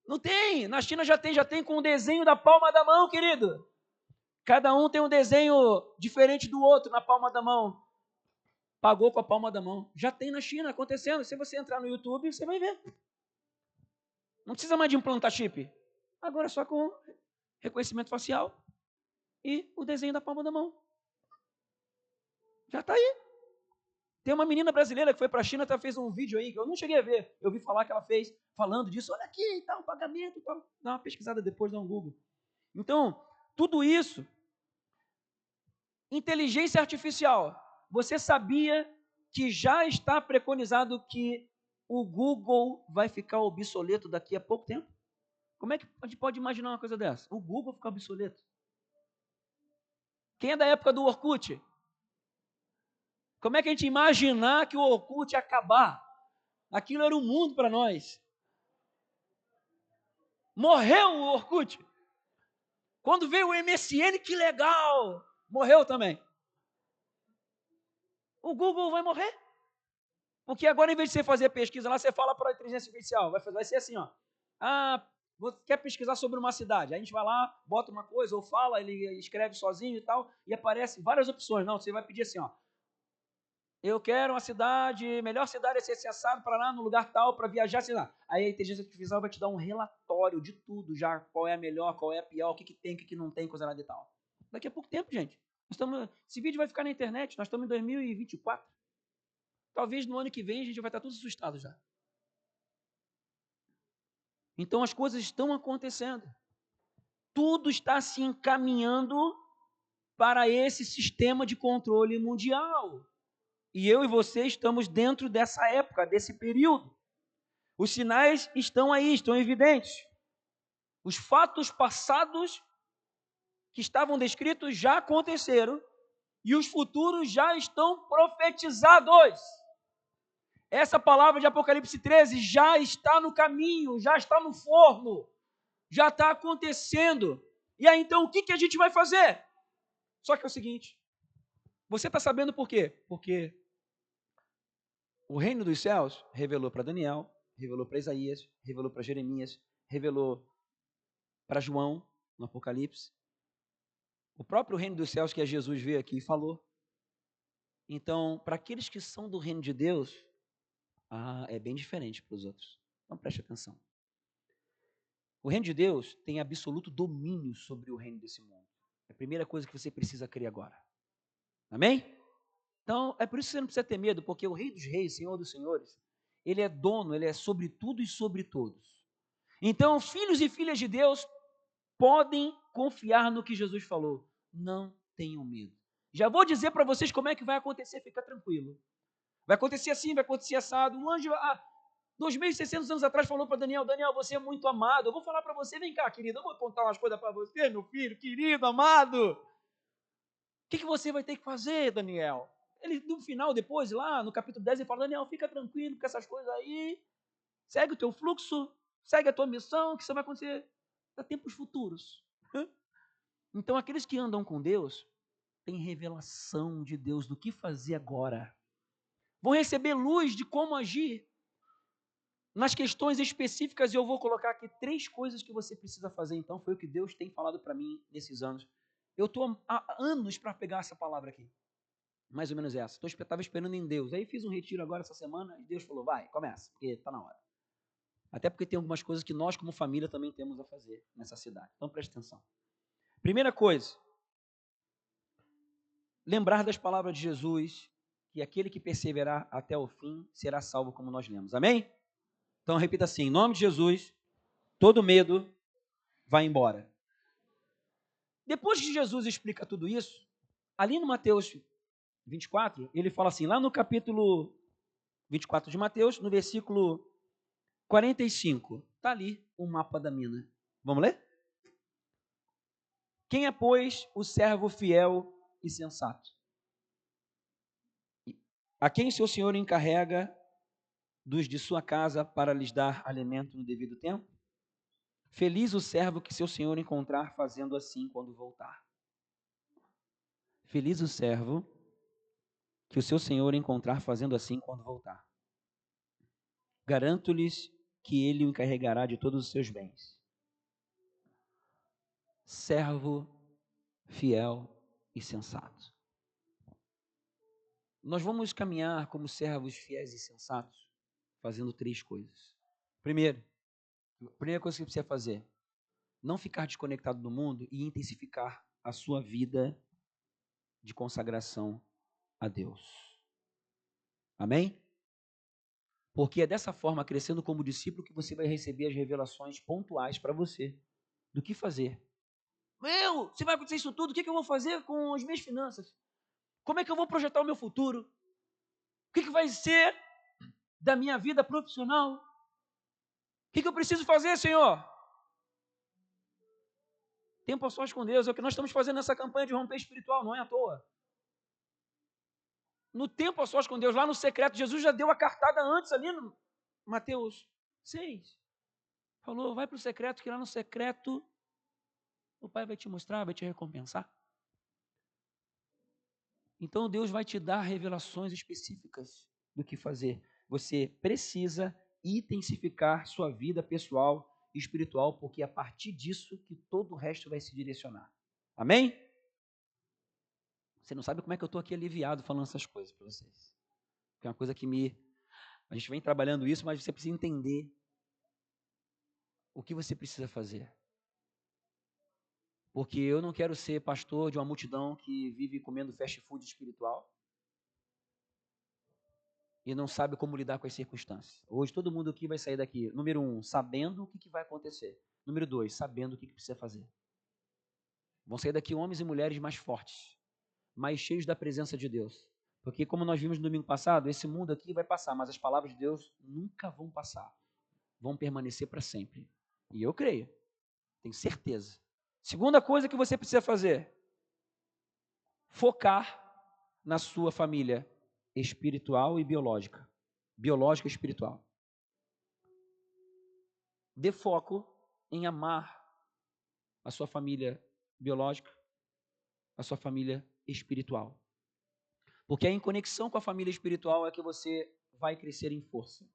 Não tem, na China já tem com o desenho da palma da mão, querido. Cada um tem um desenho diferente do outro na palma da mão. Pagou com a palma da mão. Já tem na China acontecendo. Se você entrar no YouTube, você vai ver. Não precisa mais de implantar chip. Agora é só com reconhecimento facial e o desenho da palma da mão. Já está aí. Tem uma menina brasileira que foi para a China, fez um vídeo aí, que eu não cheguei a ver. Eu ouvi falar que ela fez, falando disso. Olha aqui, e tal, pagamento e tal. Dá uma pesquisada depois, dá um Google. Então, tudo isso, inteligência artificial. Você sabia que já está preconizado que o Google vai ficar obsoleto daqui a pouco tempo? Como é que a gente pode imaginar uma coisa dessa? O Google ficar obsoleto. Quem é da época do Orkut? Como é que a gente imaginar que o Orkut ia acabar? Aquilo era um mundo para nós. Morreu o Orkut. Quando veio o MSN, que legal! Morreu também. O Google vai morrer. Porque agora, em vez de você fazer pesquisa lá, você fala para a inteligência artificial. Vai ser assim, ó. Ah, você quer pesquisar sobre uma cidade? Aí a gente vai lá, bota uma coisa, ou fala, ele escreve sozinho e tal, e aparece várias opções. Não, você vai pedir assim, ó. Eu quero uma cidade, melhor cidade é ser acessado para lá, no lugar tal, para viajar, sei lá. Aí a inteligência artificial vai te dar um relatório de tudo já, qual é a melhor, qual é a pior, o que tem, o que não tem, coisa lá de tal. Daqui a pouco tempo, gente. Esse vídeo vai ficar na internet, nós estamos em 2024. Talvez no ano que vem a gente vai estar todos assustados já. Então as coisas estão acontecendo. Tudo está se encaminhando para esse sistema de controle mundial. E eu e você estamos dentro dessa época, desse período. Os sinais estão aí, estão evidentes. Os fatos passados que estavam descritos já aconteceram e os futuros já estão profetizados. Essa palavra de Apocalipse 13 já está no caminho, já está no forno, já está acontecendo. E aí então o que a gente vai fazer? Só que é o seguinte, você está sabendo por quê? Porque o reino dos céus revelou para Daniel, revelou para Isaías, revelou para Jeremias, revelou para João no Apocalipse. O próprio reino dos céus que é Jesus veio aqui e falou. Então, para aqueles que são do reino de Deus, é bem diferente para os outros. Então preste atenção. O reino de Deus tem absoluto domínio sobre o reino desse mundo. É a primeira coisa que você precisa crer agora. Amém? Então, é por isso que você não precisa ter medo, porque o Rei dos Reis, Senhor dos Senhores, Ele é dono, Ele é sobre tudo e sobre todos. Então, filhos e filhas de Deus podem confiar no que Jesus falou. Não tenham medo. Já vou dizer para vocês como é que vai acontecer, fica tranquilo. Vai acontecer assim, vai acontecer assado. Um anjo, 2.600 anos atrás falou para Daniel, Daniel, você é muito amado, eu vou falar para você, vem cá, querido, eu vou contar umas coisas para você, meu filho, querido, amado. O que você vai ter que fazer, Daniel? Ele, no final, depois, lá no capítulo 10, ele fala, Daniel, fica tranquilo com essas coisas aí, segue o teu fluxo, segue a tua missão, que isso vai acontecer para tempos futuros. Então, aqueles que andam com Deus, têm revelação de Deus do que fazer agora. Vão receber luz de como agir nas questões específicas, e eu vou colocar aqui 3 coisas que você precisa fazer. Então, foi o que Deus tem falado para mim nesses anos. Eu estou há anos para pegar essa palavra aqui. Mais ou menos essa. Estava esperando em Deus. Aí fiz um retiro agora essa semana e Deus falou, vai, começa, porque está na hora. Até porque tem algumas coisas que nós, como família, também temos a fazer nessa cidade. Então, preste atenção. Primeira coisa, lembrar das palavras de Jesus, que aquele que perseverar até o fim será salvo, como nós lemos. Amém? Então, repita assim, em nome de Jesus, todo medo vai embora. Depois que Jesus explica tudo isso, ali no Mateus 24, ele fala assim, lá no capítulo 24 de Mateus, no versículo 45, está ali o mapa da mina. Vamos ler? Quem é, pois, o servo fiel e sensato? A quem seu senhor encarrega dos de sua casa para lhes dar alimento no devido tempo? Feliz o servo que seu senhor encontrar fazendo assim quando voltar. Feliz o servo que o seu senhor encontrar fazendo assim quando voltar. Garanto-lhes que ele o encarregará de todos os seus bens. Servo fiel e sensato. Nós vamos caminhar como servos fiéis e sensatos, fazendo 3 coisas. Primeiro, a primeira coisa que você precisa fazer, não ficar desconectado do mundo e intensificar a sua vida de consagração a Deus. Amém? Porque é dessa forma, crescendo como discípulo, que você vai receber as revelações pontuais para você do que fazer. Se vai acontecer isso tudo, o que eu vou fazer com as minhas finanças? Como é que eu vou projetar o meu futuro? O que vai ser da minha vida profissional? O que eu preciso fazer, Senhor? Tempo a sós com Deus, é o que nós estamos fazendo nessa campanha de romper espiritual, não é à toa. No tempo a sós com Deus, lá no secreto, Jesus já deu a cartada antes ali no Mateus 6. Falou, vai para o secreto, que lá no secreto o Pai vai te mostrar, vai te recompensar. Então Deus vai te dar revelações específicas do que fazer. Você precisa intensificar sua vida pessoal e espiritual, porque é a partir disso que todo o resto vai se direcionar. Amém? Você não sabe como é que eu estou aqui aliviado falando essas coisas para vocês. É uma coisa que a gente vem trabalhando isso, mas você precisa entender o que você precisa fazer. Porque eu não quero ser pastor de uma multidão que vive comendo fast food espiritual e não sabe como lidar com as circunstâncias. Hoje todo mundo aqui vai sair daqui, número 1, sabendo o que vai acontecer. Número 2, sabendo o que precisa fazer. Vão sair daqui homens e mulheres mais fortes, mais cheios da presença de Deus. Porque como nós vimos no domingo passado, esse mundo aqui vai passar, mas as palavras de Deus nunca vão passar. Vão permanecer para sempre. E eu creio, tenho certeza. Segunda coisa que você precisa fazer, focar na sua família espiritual e biológica. Biológica e espiritual. Dê foco em amar a sua família biológica, a sua família espiritual. Porque em conexão com a família espiritual é que você vai crescer em força.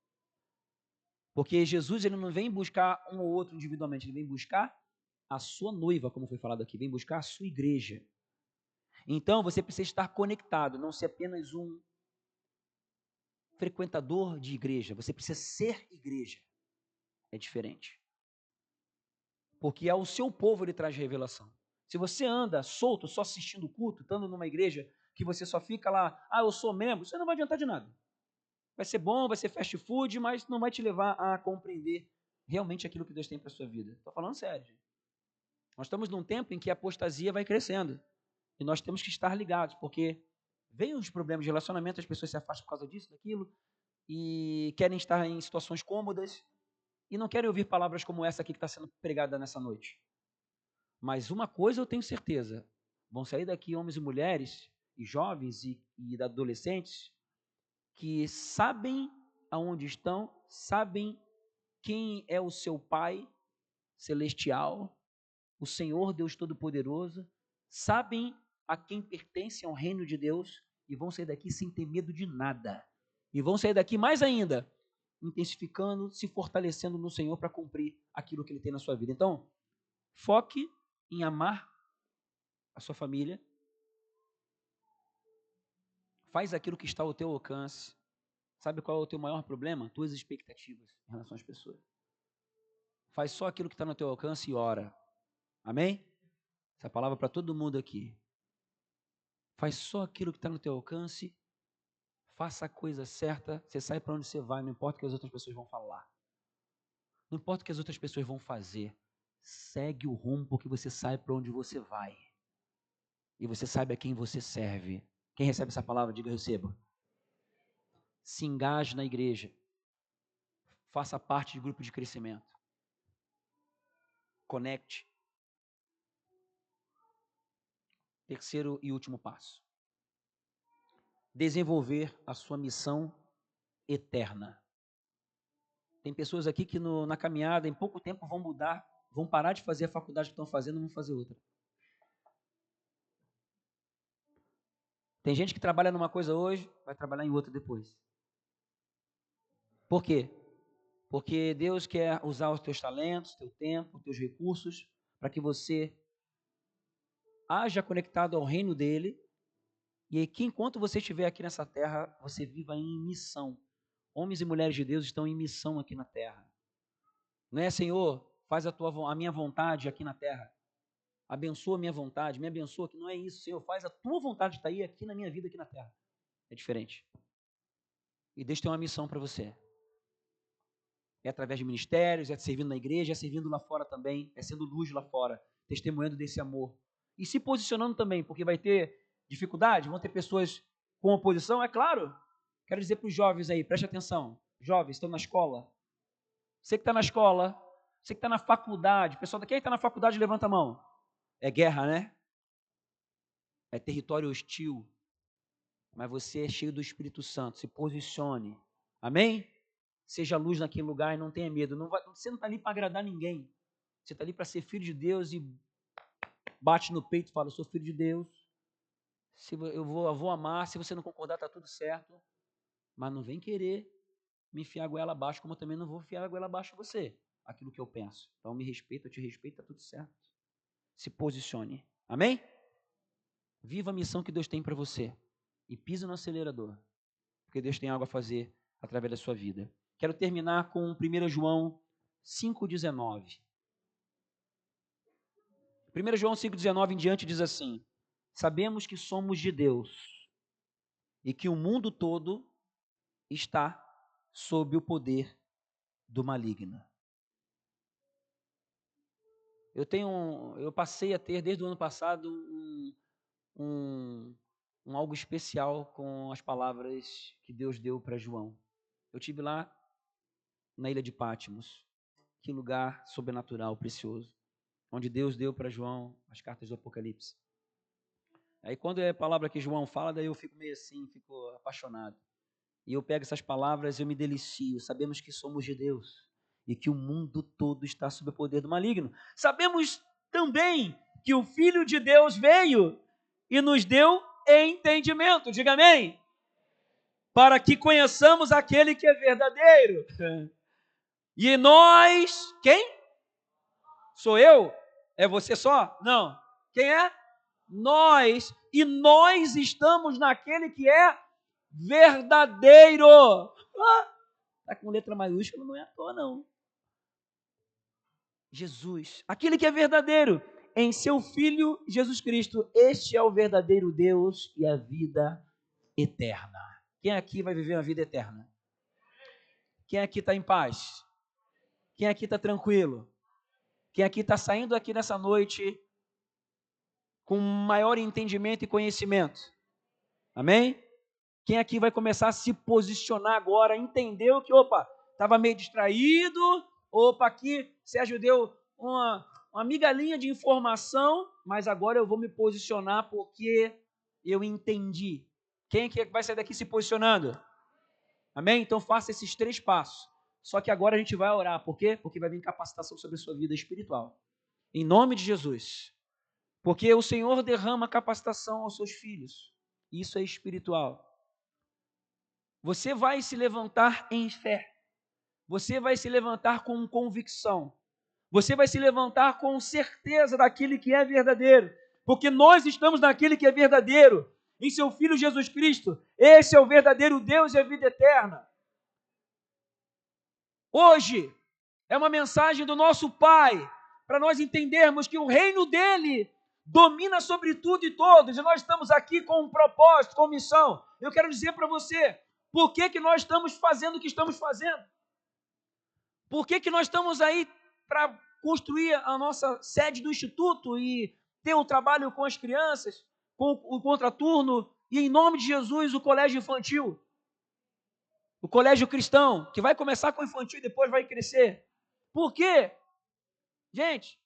Porque Jesus ele não vem buscar um ou outro individualmente, ele vem buscar a sua noiva, como foi falado aqui, vem buscar a sua igreja. Então você precisa estar conectado, não ser apenas um frequentador de igreja, você precisa ser igreja. É diferente. Porque ao seu povo ele traz revelação. Se você anda solto, só assistindo o culto, estando numa igreja que você só fica lá, eu sou membro, isso não vai adiantar de nada. Vai ser bom, vai ser fast food, mas não vai te levar a compreender realmente aquilo que Deus tem para a sua vida. Estou falando sério, gente. Nós estamos num tempo em que a apostasia vai crescendo. E nós temos que estar ligados, porque vem os problemas de relacionamento, as pessoas se afastam por causa disso, daquilo. e querem estar em situações cômodas e não querem ouvir palavras como essa aqui que está sendo pregada nessa noite. Mas uma coisa eu tenho certeza, vão sair daqui homens e mulheres, e jovens e adolescentes, que sabem aonde estão, sabem quem é o seu Pai celestial, o Senhor Deus Todo-Poderoso, sabem a quem pertence ao reino de Deus e vão sair daqui sem ter medo de nada. E vão sair daqui mais ainda, intensificando, se fortalecendo no Senhor para cumprir aquilo que Ele tem na sua vida. Então, foque em amar a sua família, faz aquilo que está ao teu alcance. Sabe qual é o teu maior problema? Tuas expectativas em relação às pessoas. Faz só aquilo que está no teu alcance e ora. Amém? Essa palavra para todo mundo aqui. Faz só aquilo que está no teu alcance, faça a coisa certa, você sai para onde você vai, não importa o que as outras pessoas vão falar. Não importa o que as outras pessoas vão fazer. Segue o rumo porque você sabe para onde você vai. E você sabe a quem você serve. Quem recebe essa palavra, diga: eu recebo. Se engaje na igreja. Faça parte de grupo de crescimento. Conecte. Terceiro e último passo. Desenvolver a sua missão eterna. Tem pessoas aqui que na caminhada, em pouco tempo, vão mudar, vão parar de fazer a faculdade que estão fazendo e vão fazer outra. Tem gente que trabalha numa coisa hoje, vai trabalhar em outra depois. Por quê? Porque Deus quer usar os teus talentos, teu tempo, os teus recursos, para que você haja conectado ao reino dele, e que enquanto você estiver aqui nessa terra, você viva em missão. Homens e mulheres de Deus estão em missão aqui na terra. Não é, Senhor, faz a minha vontade aqui na terra. Abençoa a minha vontade, me abençoa, que não é isso, Senhor, faz a tua vontade estar aí aqui na minha vida, aqui na terra. É diferente. E Deus tem uma missão para você. É através de ministérios, é servindo na igreja, é servindo lá fora também, é sendo luz lá fora, testemunhando desse amor. E se posicionando também, porque vai ter dificuldade, vão ter pessoas com oposição, é claro. Quero dizer para os jovens aí, preste atenção. Jovens, estão na escola. Você que está na escola, você que está na faculdade, pessoal daqui que está na faculdade, levanta a mão. É guerra, né? É território hostil. Mas você é cheio do Espírito Santo, se posicione. Amém? Seja luz naquele lugar e não tenha medo. Você não está ali para agradar ninguém. Você está ali para ser filho de Deus e bate no peito e fala: eu sou filho de Deus. Eu vou amar. Se você não concordar, está tudo certo. Mas não vem querer me enfiar a goela abaixo, como eu também não vou enfiar a goela abaixo de você. Aquilo que eu penso. Então me respeita, eu te respeito, está tudo certo. Se posicione. Amém? Viva a missão que Deus tem para você. E pisa no acelerador. Porque Deus tem algo a fazer através da sua vida. Quero terminar com 1 João 5,19. 1 João 5,19 em diante diz assim: sabemos que somos de Deus e que o mundo todo está sob o poder do maligno. Eu passei a ter desde o ano passado um algo especial com as palavras que Deus deu para João. Eu estive lá na ilha de Patmos, que lugar sobrenatural, precioso, onde Deus deu para João as cartas do Apocalipse. Aí quando é a palavra que João fala, daí eu fico meio assim, fico apaixonado. E eu pego essas palavras e eu me delicio. Sabemos que somos de Deus e que o mundo todo está sob o poder do maligno. Sabemos também que o Filho de Deus veio e nos deu entendimento. Diga amém. Para que conheçamos aquele que é verdadeiro. E nós, quem? Sou eu? É você só? Não. Quem é? Nós. E nós estamos naquele que é verdadeiro. Está com letra maiúscula, não é à toa, não. Jesus, aquele que é verdadeiro, em seu Filho Jesus Cristo. Este é o verdadeiro Deus e a vida eterna. Quem aqui vai viver uma vida eterna? Quem aqui está em paz? Quem aqui está tranquilo? Quem aqui está saindo aqui nessa noite com maior entendimento e conhecimento? Amém? Quem aqui vai começar a se posicionar agora, entendeu que, opa, estava meio distraído, opa, aqui Sérgio deu uma migalhinha de informação, mas agora eu vou me posicionar porque eu entendi. Quem que vai sair daqui se posicionando? Amém? Então faça esses 3 passos. Só que agora a gente vai orar. Por quê? Porque vai vir capacitação sobre a sua vida espiritual. Em nome de Jesus. Porque o Senhor derrama capacitação aos seus filhos. Isso é espiritual. Você vai se levantar em fé. Você vai se levantar com convicção. Você vai se levantar com certeza daquilo que é verdadeiro. Porque nós estamos naquele que é verdadeiro. Em seu Filho Jesus Cristo. Esse é o verdadeiro Deus e a vida eterna. Hoje é uma mensagem do nosso Pai, para nós entendermos que o reino dele domina sobre tudo e todos, e nós estamos aqui com um propósito, com missão. Eu quero dizer para você, por que nós estamos fazendo o que estamos fazendo? Por que nós estamos aí para construir a nossa sede do Instituto e ter um trabalho com as crianças, com o contraturno, e em nome de Jesus o colégio infantil? O colégio cristão, que vai começar com infantil e depois vai crescer. Por quê? Gente,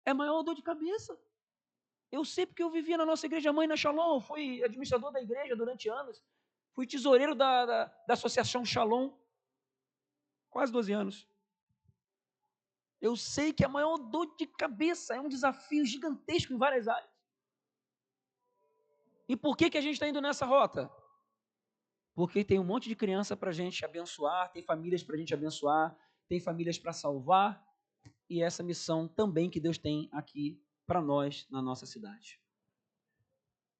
é a maior dor de cabeça. Eu sei porque eu vivia na nossa igreja mãe na Shalom, fui administrador da igreja durante anos, fui tesoureiro da associação Shalom, quase 12 anos. Eu sei que a maior dor de cabeça é um desafio gigantesco em várias áreas. E por que a gente está indo nessa rota? Porque tem um monte de criança para a gente abençoar, tem famílias para a gente abençoar, tem famílias para salvar, e essa missão também que Deus tem aqui para nós na nossa cidade.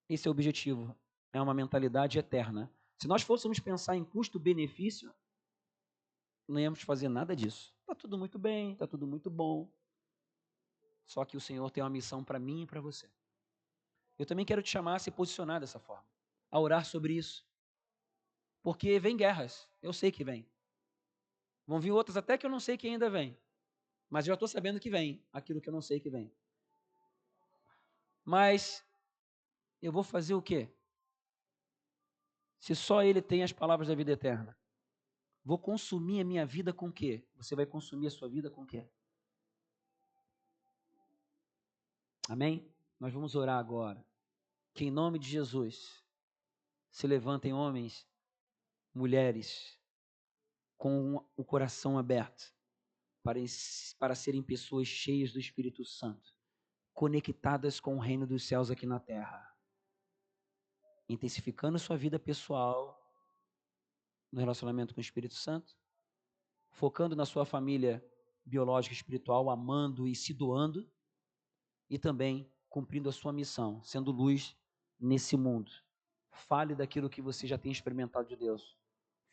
Esse é o objetivo, é uma mentalidade eterna. Se nós fôssemos pensar em custo-benefício, não íamos fazer nada disso. Está tudo muito bem, está tudo muito bom, só que o Senhor tem uma missão para mim e para você. Eu também quero te chamar a se posicionar dessa forma, a orar sobre isso. Porque vem guerras, eu sei que vem. Vão vir outras até que eu não sei que ainda vem. Mas eu já estou sabendo que vem aquilo que eu não sei que vem. Mas eu vou fazer o quê? Se só Ele tem as palavras da vida eterna. Vou consumir a minha vida com o quê? Você vai consumir a sua vida com o quê? Amém? Nós vamos orar agora. Que em nome de Jesus se levantem homens, mulheres, com o coração aberto, para serem pessoas cheias do Espírito Santo, conectadas com o reino dos céus aqui na terra, intensificando sua vida pessoal no relacionamento com o Espírito Santo, focando na sua família biológica e espiritual, amando e se doando, e também cumprindo a sua missão, sendo luz nesse mundo. Fale daquilo que você já tem experimentado de Deus.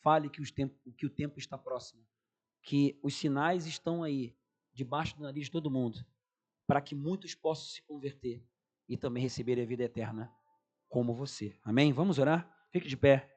Fale que o tempo está próximo, que os sinais estão aí, debaixo do nariz de todo mundo, para que muitos possam se converter e também receber a vida eterna como você. Amém? Vamos orar? Fique de pé.